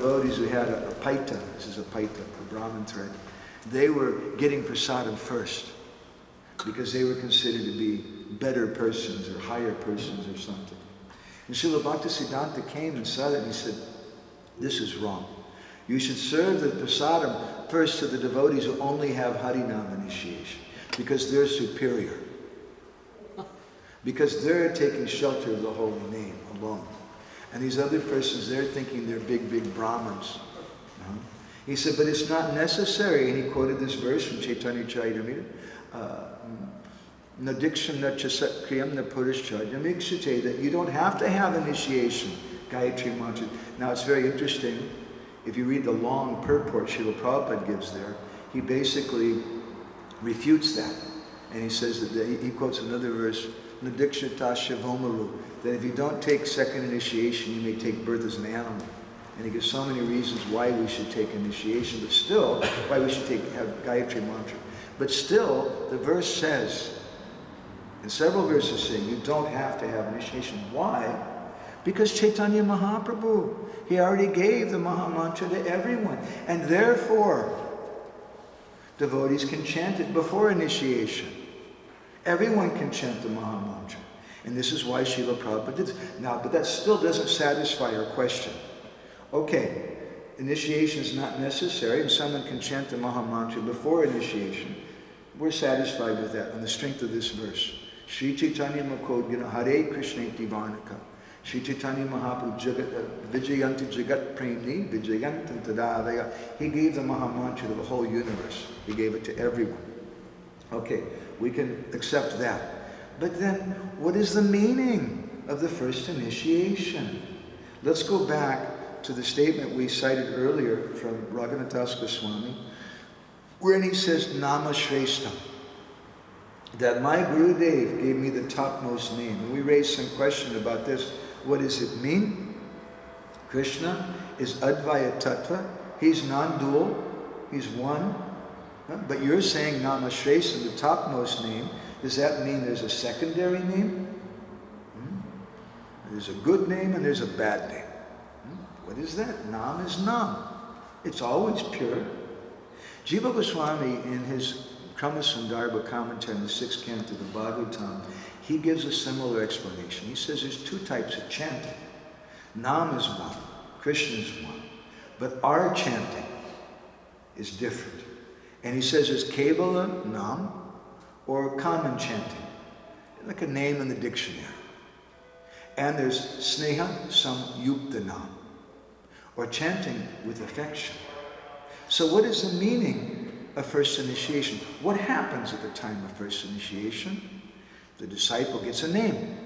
devotees who had a paita, this is a paita, a Brahmin thread, they were getting prasadam first because they were considered to be better persons or higher persons or something. And Srila Bhaktisiddhanta came and saw that and he said, this is wrong. You should serve the prasadam first to the devotees who only have Harinam initiation because they're superior. Because they're taking shelter of the holy name alone. And these other persons, they're thinking they're big, big Brahmins. He said, but it's not necessary. And he quoted this verse from Chaitanya Charitamrita. Nadiksham na chasakriyam na purishcharyam ikshate, that you don't have to have initiation, Gayatri mantra. Now it's very interesting. If you read the long purport Srila Prabhupada gives there, he basically refutes that. And he says that he quotes another verse, Nadikshata Shivomaru, that if you don't take second initiation, you may take birth as an animal. And he gives so many reasons why we should take initiation, but still, why we should have Gayatri mantra. But still, the verse says, and several verses say, you don't have to have initiation. Why? Because Chaitanya Mahaprabhu, he already gave the Maha Mantra to everyone. And therefore, devotees can chant it before initiation. Everyone can chant the Maha Mantra. And this is why Srila Prabhupada did this. Now, but that still doesn't satisfy our question. Okay, initiation is not necessary, and someone can chant the Maha Mantra before initiation. We're satisfied with that on the strength of this verse. Sri Chaitanya Makodgina Hare Krishna Divanaka. Sri Chaitanya Mahaprabhu Vijayanti Jagat Premni Vijayanti Tadavaya. He gave the Maha Mantra to the whole universe. He gave it to everyone. Okay, we can accept that. But then, what is the meaning of the first initiation? Let's go back to the statement we cited earlier from Raghunath Goswami, wherein he says, Nama Shrestha, that my Gurudev gave me the topmost name. And we raised some question about this. What does it mean? Krishna is Advaya Tattva. He's non-dual. He's one. But you're saying Nama Shrestha, the topmost name. Does that mean there's a secondary name? There's a good name and there's a bad name. What is that? Nam is Nam. It's always pure. Jiva Goswami, in his Kramasundarbha commentary in the 6th canto of the Bhagavatam, he gives a similar explanation. He says there's two types of chanting. Nam is one, Krishna is one, but our chanting is different. And he says there's Kevala Nam, or common chanting, like a name in the dictionary. And there's Sneha Samyukta Nam, or chanting with affection. So what is the meaning of first initiation? What happens at the time of first initiation? The disciple gets a name.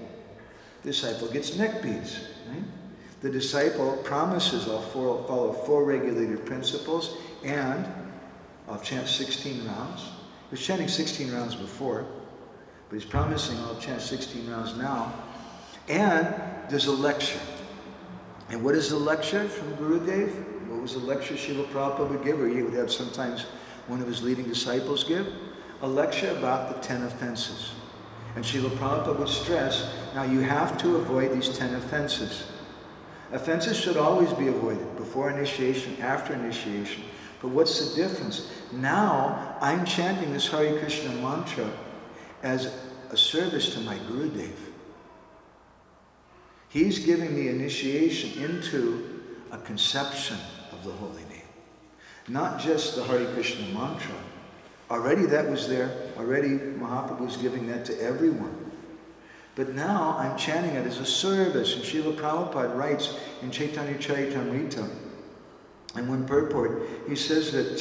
The disciple gets neck beads. Right? The disciple promises, I'll follow 4 regulated principles, and I'll chant 16 rounds. He was chanting 16 rounds before, but he's promising I'll chant 16 rounds now. And there's a lecture. And what is the lecture from Gurudev? What was the lecture Srila Prabhupada would give, or he would have sometimes one of his leading disciples give? A lecture about the 10 offenses. And Srila Prabhupada would stress, now you have to avoid these 10 offenses. Offenses should always be avoided, before initiation, after initiation. But what's the difference? Now, I'm chanting this Hare Krishna mantra as a service to my Gurudev. He's giving me initiation into a conception of the holy name. Not just the Hare Krishna mantra. Already that was there. Already Mahaprabhu was giving that to everyone. But now I'm chanting it as a service. And Srila Prabhupada writes in Chaitanya Charitamrita, in one purport, he says that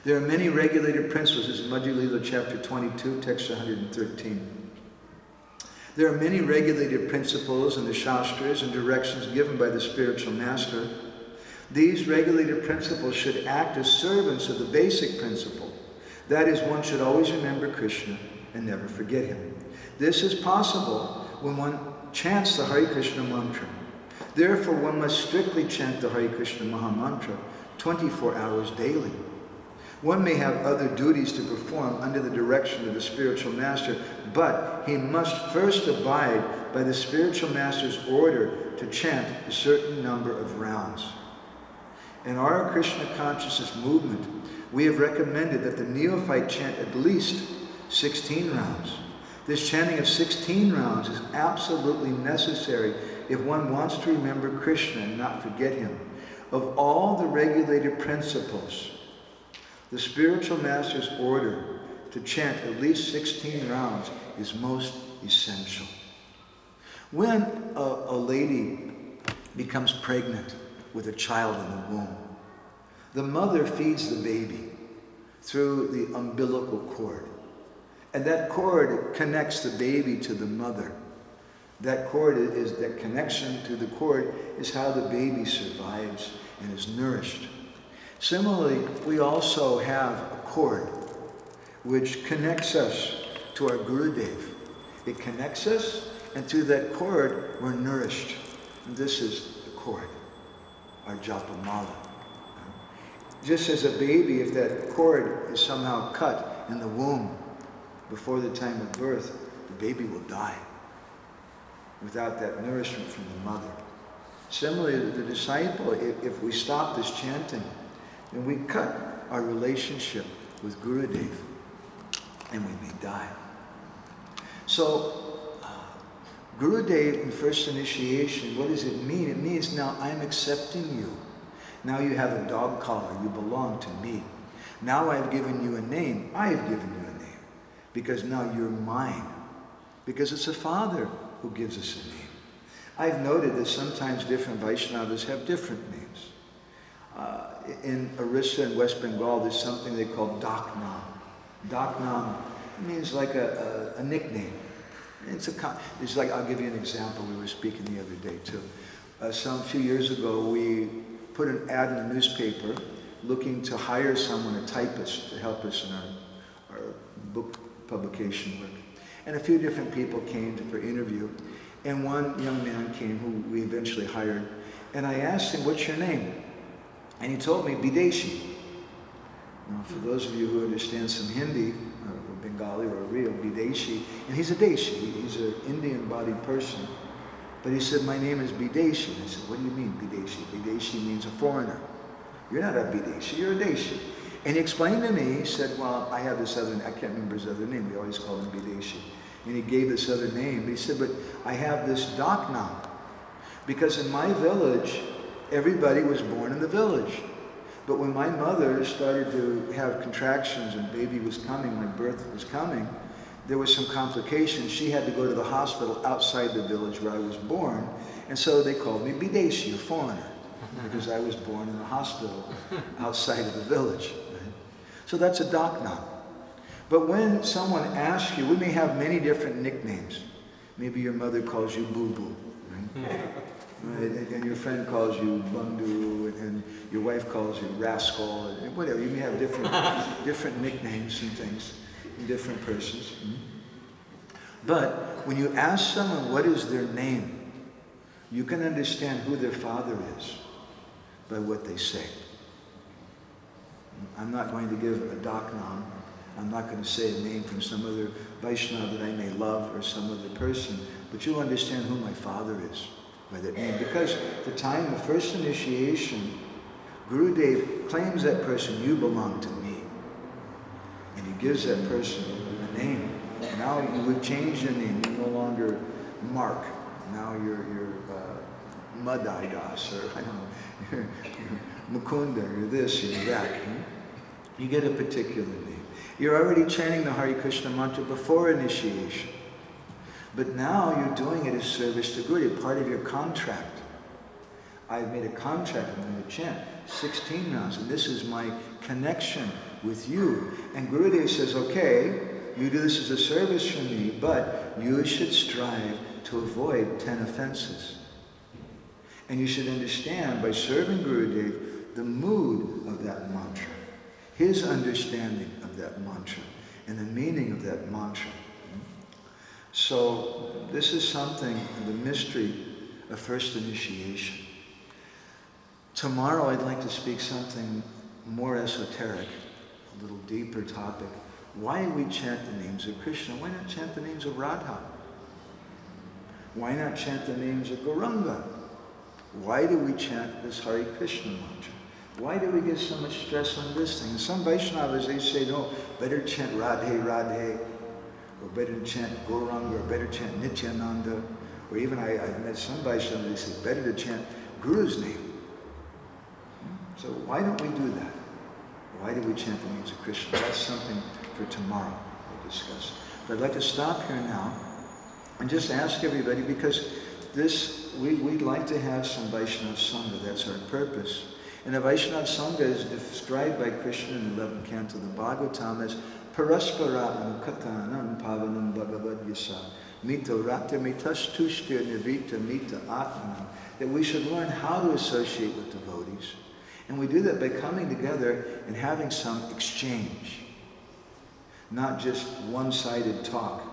there are many regulated principles. This is Madhya Lila chapter 22, text 113. There are many regulated principles in the Shastras and directions given by the spiritual master. These regulated principles should act as servants of the basic principle. That is, one should always remember Krishna and never forget him. This is possible when one chants the Hare Krishna mantra. Therefore, one must strictly chant the Hare Krishna Maha Mantra 24 hours daily. One may have other duties to perform under the direction of the spiritual master, but he must first abide by the spiritual master's order to chant a certain number of rounds. In our Krishna consciousness movement, we have recommended that the neophyte chant at least 16 rounds. This chanting of 16 rounds is absolutely necessary if one wants to remember Krishna and not forget him. Of all the regulated principles, the spiritual master's order to chant at least 16 rounds is most essential. When a lady becomes pregnant with a child in the womb, the mother feeds the baby through the umbilical cord. And that cord connects the baby to the mother. That connection to the cord is how the baby survives and is nourished. Similarly, we also have a cord which connects us to our Gurudev. It connects us, and through that cord, we're nourished. And this is the cord, our Japamala. Just as a baby, if that cord is somehow cut in the womb before the time of birth, the baby will die without that nourishment from the mother. Similarly, the disciple, if we stop this chanting, then we cut our relationship with Gurudev, and we may die. So, Gurudev in first initiation, what does it mean? It means now I'm accepting you. Now you have a dog collar, you belong to me. Now I've given you a name, I've given you a name. Because now you're mine. Because it's the Father who gives us a name. I've noted that sometimes different Vaishnavas have different names. In Orissa and West Bengal, there's something they call Daknam. Daknam means like a nickname. It's like, I'll give you an example. We were speaking the other day too. Some few years ago, we put an ad in the newspaper looking to hire someone, a typist, to help us in our book publication work. And a few different people came for interview. And one young man came who we eventually hired. And I asked him, what's your name? And he told me, Bideshi. Now, for those of you who understand some Hindi, or Bengali or real, Bideshi, and he's a Deshi, he's an Indian-bodied person. But he said, my name is Bideshi. I said, what do you mean, Bideshi? Bideshi means a foreigner. You're not a Bideshi, you're a Deshi. And he explained to me, he said, well, I have this other, I can't remember his other name, we always call him Bideshi. And he gave this other name, but he said, but I have this Daknam. Because in my village, everybody was born in the village. But when my mother started to have contractions and baby was coming, my birth was coming, there was some complications. She had to go to the hospital outside the village where I was born. And so they called me Bideshi, a foreigner, because I was born in a hospital outside of the village. Right? So that's a Daknam. But when someone asks you, we may have many different nicknames. Maybe your mother calls you Boo Boo, right? Right? And your friend calls you Bundu, and your wife calls you Rascal, and whatever. You may have different nicknames and things in different persons. But when you ask someone what is their name, you can understand who their father is by what they say. I'm not going to give a Daknam. I'm not going to say a name from some other Vaishnava that I may love or some other person, but you'll understand who my father is by that name. Because at the time of first initiation, Gurudev claims that person, you belong to me. And he gives that person a name. Now we've changed your name. You're no longer Mark. Now you're Madai Das, or I don't know, you're Mukunda, you're this, you're that. You get a particular name. You're already chanting the Hare Krishna mantra before initiation. But now you're doing it as service to Gurudev, part of your contract. I've made a contract, I'm going to chant 16 rounds, and this is my connection with you. And Gurudev says, okay, you do this as a service for me, but you should strive to avoid 10 offenses. And you should understand, by serving Gurudev, the mood of that mantra, his understanding of that mantra, and the meaning of that mantra. So this is something, the mystery of first initiation. Tomorrow I'd like to speak something more esoteric a little deeper topic. Why do we chant the names of Krishna? Why not chant the names of Radha? Why not chant the names of Gauranga? Why do we chant this Hare Krishna mantra? Why do we give so much stress on this thing? Some Vaishnavas, they say, no, better chant Radhe, Radhe, or better chant Gauranga, or better chant Nityananda, or even I've met some Vaishnavas, they say, better to chant Guru's name. So why don't we do that? Why do we chant the names of Krishna? That's something for tomorrow we'll discuss. But I'd like to stop here now and just ask everybody, because we'd like to have some Vaishnava Sangha, that's our purpose. And the Vaishnava Sangha is described by Krishna in the 11th canto of the Bhagavatam as Parasparam Katanam Pavanam Bhagavad Yasa Mito Rata Mitastushtir Nivita Mita Atmanam, that we should learn how to associate with devotees. And we do that by coming together and having some exchange. Not just one-sided talk,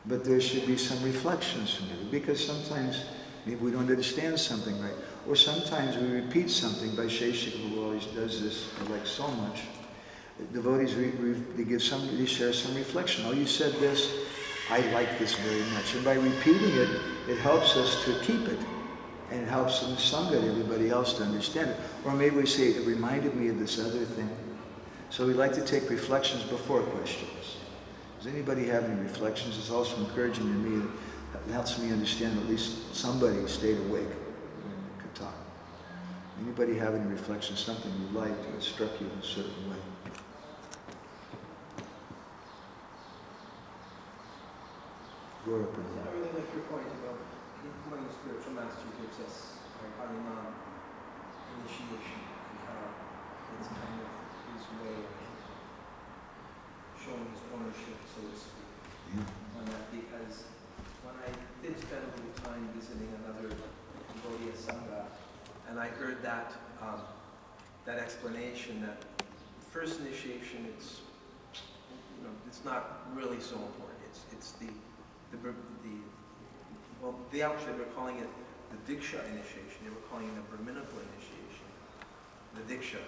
but there should be some reflections from it. Because sometimes maybe we don't understand something right. Or sometimes we repeat something. By Sheshika, who always does this, I like so much. Devotees, they share some reflection. Oh, you said this, I like this very much. And by repeating it, it helps us to keep it. And it helps in the Sangha and everybody else to understand it. Or maybe we say, it reminded me of this other thing. So we like to take reflections before questions. Does anybody have any reflections? It's also encouraging to me. It helps me understand at least somebody stayed awake and could talk. Anybody have any reflections? Something you liked or struck you in a certain way? I really like your point about when the spiritual master gives us our Harinam initiation and how it's kind of his way of showing his ownership, so to speak, on that. Because when I did spend a little time visiting another Gaudiya Sangha, and I heard that that explanation that first initiation, it's not really so important. It's they actually were calling it the Diksha initiation. They were calling it the Brahminical initiation. The Diksha,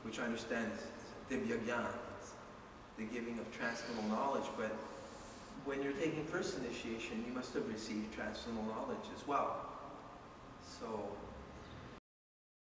which I understand is Divya Gyan, the giving of transcendental knowledge. But when you're taking first initiation, you must have received transcendental knowledge as well. So